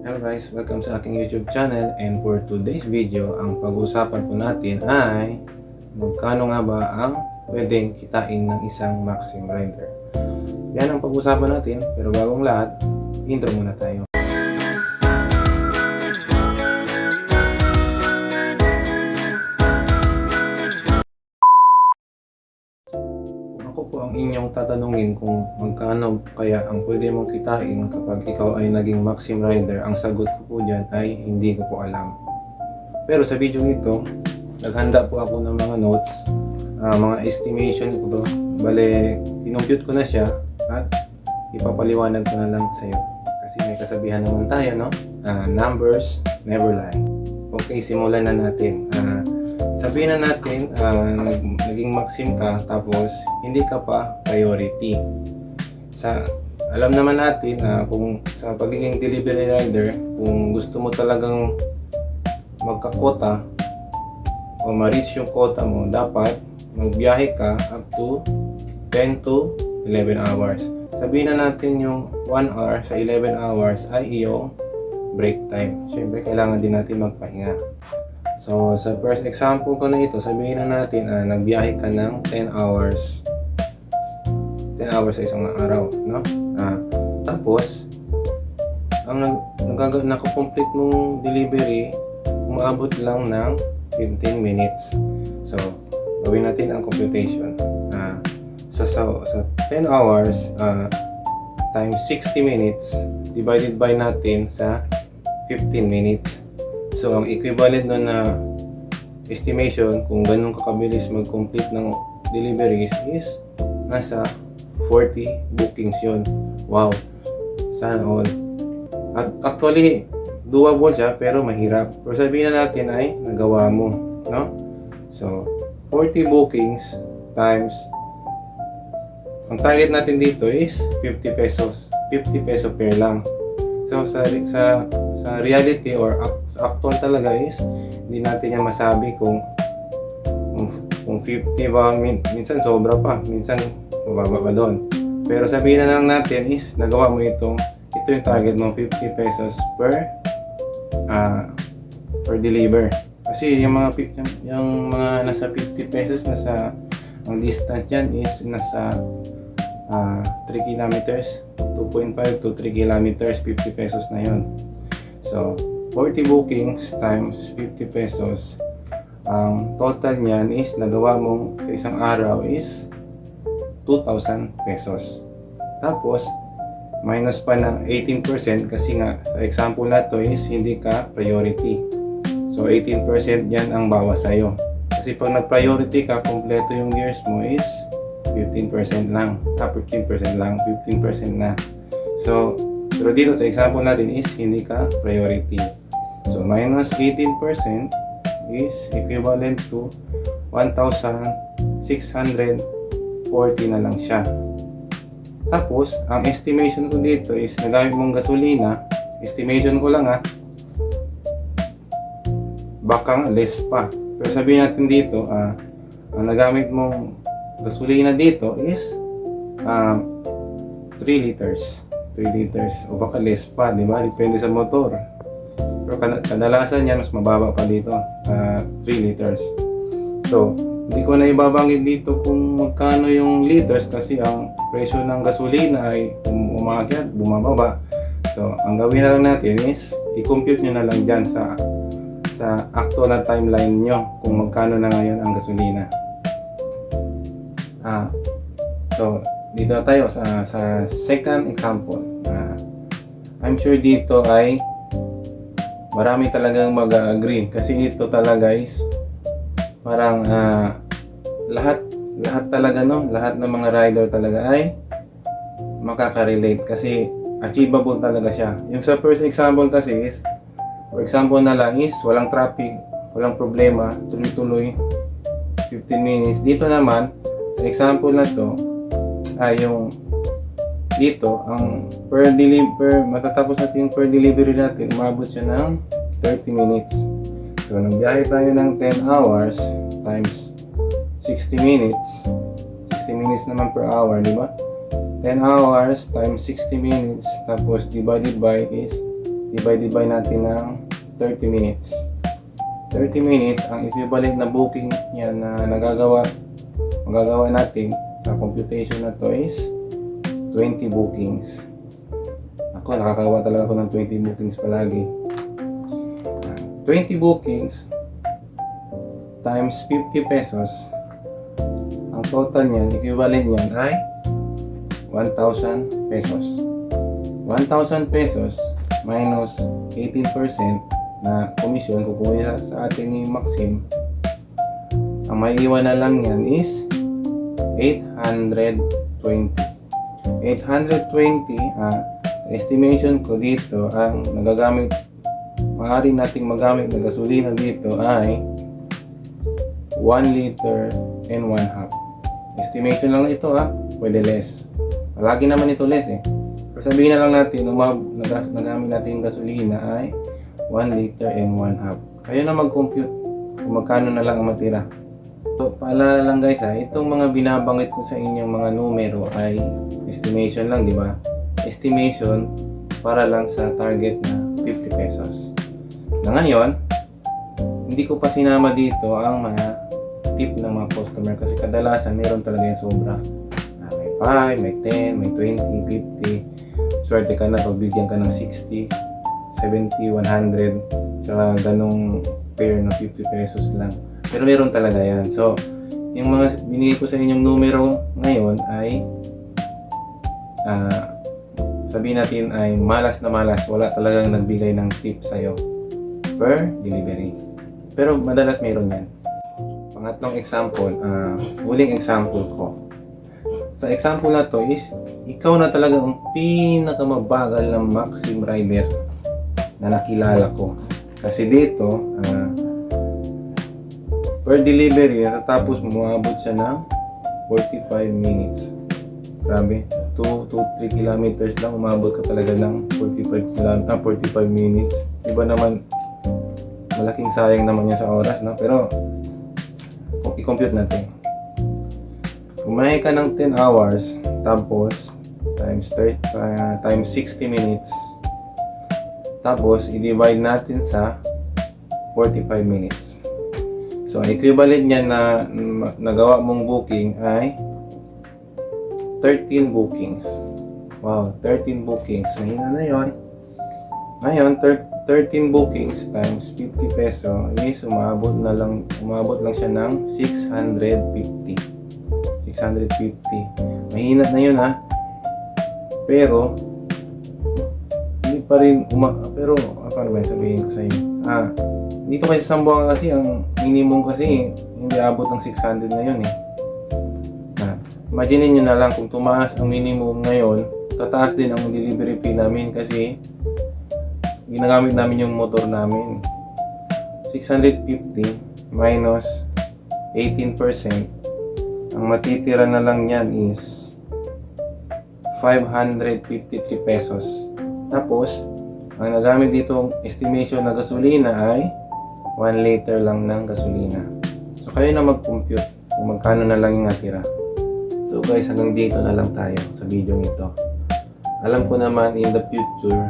Hello guys, welcome sa aking YouTube channel, and for today's video, ang pag-uusapan po natin ay magkano nga ba ang pwedeng kitain ng isang Maxim Rider. Yan ang pag-uusapan natin, pero bagong lahat, intro muna tayo. Ako po ang inyong tatanungin kung magkano kaya ang pwede mong kitain kapag ikaw ay naging Maxim Rider. Ang sagot ko po dyan ay hindi ko po alam. Pero sa video ito, naghanda po ako ng mga notes, mga estimation ko to. Bale, kinumpute ko na siya at ipapaliwanag ko na lang sa iyo. Kasi may kasabihan naman tayo, no? Numbers never lie. Okay, simulan na natin. Sabihin na natin, naging Maxim ka tapos hindi ka pa priority. Alam naman natin kung sa pagiging delivery rider, kung gusto mo talagang magka-quota o ma-reach yung quota mo, dapat magbiyahe ka up to 10 to 11 hours. Sabihin na natin yung 1 hour sa 11 hours ay iyong break time. Siyempre, kailangan din natin magpahinga. So, sa first example ko na ito, sabihin na natin nagbiyahe ka ng 10 hours. 10 hours sa isang araw, no? Tapos, ang nakakomplete nung delivery, umaabot lang ng 15 minutes. So, gawin natin ang computation. Sa 10 hours times 60 minutes divided by natin sa 15 minutes. So, ang equivalent nun na estimation kung ganun kakabilis mag-complete ng deliveries is nasa 40 bookings yun. Wow! Sana all. At actually, doable siya pero mahirap. Pero sabihin na natin ay nagawa mo, no? So, 40 bookings times ang target natin dito is 50 pesos. 50 peso per lang. So, sa reality or sa actual talaga is hindi natin yan masabi kung 50 ba, minsan sobra pa, minsan mababa pa doon. Pero sabihin na lang natin is nagawa mo ito yung target mo, 50 pesos per deliver. Kasi yung mga nasa 50 pesos, ang distance yan is nasa 3 kilometers, 2.5 to 3 kilometers, 50 pesos na yun. So, 40 bookings times 50 pesos, ang total niyan is nagawa mo sa isang araw is 2,000 pesos. Tapos, minus pa ng 18% kasi nga, sa example na to is hindi ka priority. So, 18% yan ang bawas sa'yo. Kasi pag nag-priority ka, kompleto yung years mo is 15% lang. 15% lang, 15% na. So, pero dito sa example natin is hindi ka priority. So, minus 18% is equivalent to 1,640 na lang siya. Tapos, ang estimation ko dito is nagamit mong gasolina. Estimation ko lang baka less pa. Pero sabihin natin dito, ang nagamit mong gasolina dito is 3 liters. 3 liters o baka less pa, di ba? Depende sa motor. Pero kadalasan yan, mas mababa pa dito, 3 liters. So, hindi ko na ibabanggit dito kung magkano yung liters kasi ang presyo ng gasolina ay umakyat, bumababa. So, ang gawin na lang natin is i-compute nyo na lang dyan sa actual na timeline nyo kung magkano na ngayon ang gasolina. So, dito na tayo sa second example. I'm sure dito ay marami talagang mag-agree kasi ito talaga is parang lahat talaga, no, lahat ng mga rider talaga ay makaka-relate kasi achievable talaga siya. Yung sa first example kasi is, for example na lang is walang traffic, walang problema, tuloy-tuloy 15 minutes. Dito naman sa example na to ay yung dito ang matatapos natin yung per delivery natin, umabot siya ng 30 minutes. So, nagbiyahe tayo ng 10 hours times 60 minutes. 60 minutes naman per hour, di ba? 10 hours times 60 minutes tapos divided by is divide natin ng 30 minutes. 30 minutes, ang equivalent na booking niya na magagawa natin sa computation na to is 20 bookings. Ako, nakakawa talaga ako ng 20 bookings palagi. 20 bookings times 50 pesos, ang total niyan, equivalent niyan ay 1,000 pesos. 1,000 pesos minus 18% na komisyon kukunin sa atin ni Maxim, ang maiiwan na lang yan is 820. 820, estimation ko dito, ang maaari nating magamit na gasolina dito ay 1 liter and 1 half. Estimation lang ito, pwede less. Palagi naman ito less Pero sabihin na lang natin, nagamit natin yung gasolina ay 1 liter and 1 half. Kayo na mag-compute kung magkano na lang ang matira. So, paalala lang guys, itong mga binabanggit ko sa inyong mga numero ay estimation lang, di ba? Estimation para lang sa target na 50 pesos. Na ngayon, hindi ko pa sinama dito ang mga tip ng mga customer kasi kadalasan meron talaga yung sobra. May 5, may 10, may 20, 50. Swerte ka na pag bigyan ka ng 60, 70, 100 sa ganong pair na 50 pesos lang. Pero meron talaga yan. So, yung mga binigay ko sa inyong numero ngayon ay sabihin natin ay malas na malas. Wala talagang nagbigay ng tip sa'yo per delivery. Pero madalas meron yan. Pangatlong example, huling example ko. Sa example na to is, ikaw na talaga ang pinakamabagal na Maxim rider na nakilala ko. Kasi dito, per delivery, natatapos umabot siya ng 45 minutes. Grabe, 2 to 3 kilometers lang, umabot ka talaga ng 45 minutes. Iba naman, malaking sayang naman yan sa oras, no? Pero, kung i-compute natin. Kumain ka ng 10 hours, tapos, times 60 minutes, tapos, i-divide natin sa 45 minutes. So, equivalent niya na nagawa mong booking ay 13 bookings. Wow, 13 bookings. Mahina na yun. Ngayon, 13 bookings times 50 peso is umabot lang siya ng 650. 650. Mahina na yun Pero, hindi pa rin pero, paano ba sabihin ko sa inyo? Dito kasi sa Sambuanga kasi ang minimum kasi hindi abot ng 600 na yun Imagine nyo na lang kung tumaas ang minimum ngayon, tataas din ang delivery fee namin kasi ginagamit namin yung motor namin. 650 minus 18%, ang matitira na lang yan is 553 pesos. Tapos, ang nagamit dito estimation na gasolina ay 1 liter lang ng gasolina. So, kayo na mag-compute kung magkano na lang yung natira. So guys, hanggang dito na lang tayo sa video ito. Alam ko naman in the future,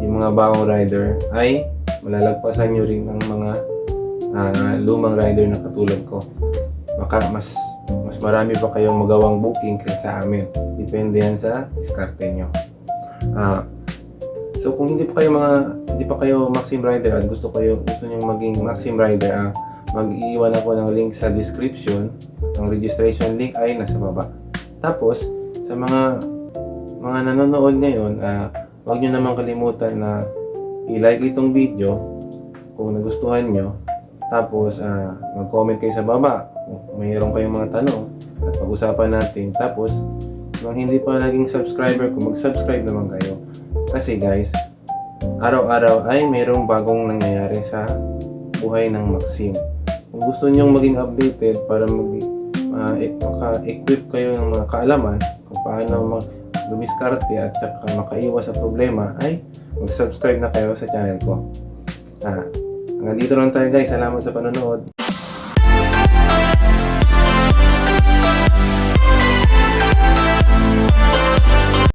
yung mga bagong rider ay malalagpasan nyo rin ng mga lumang rider na katulad ko. Baka mas marami pa kayong magawang booking kaysa amin. Depende yan sa diskarte nyo. So kung hindi pa kayo Maxim rider at gusto nyo maging Maxim rider, mag-iwan ako ng link sa description. Ang registration link ay nasa baba. Tapos sa mga nanonood ngayon, huwag nyo naman kalimutan na i-like itong video kung nagustuhan nyo. Tapos mag-comment kayo sa baba kung mayroon kayong mga tanong at pag-usapan natin. Tapos kung hindi pa naging subscriber ko, mag-subscribe naman kayo. Kasi guys, araw-araw ay mayroong bagong nangyayari sa buhay ng Maxim. Kung gusto nyong maging updated para maka-equip kayo ng mga kaalaman kung paano lumiskarte at saka makaiwas sa problema, ay mag-subscribe na kayo sa channel ko. Hanggang dito lang tayo guys. Salamat sa panonood.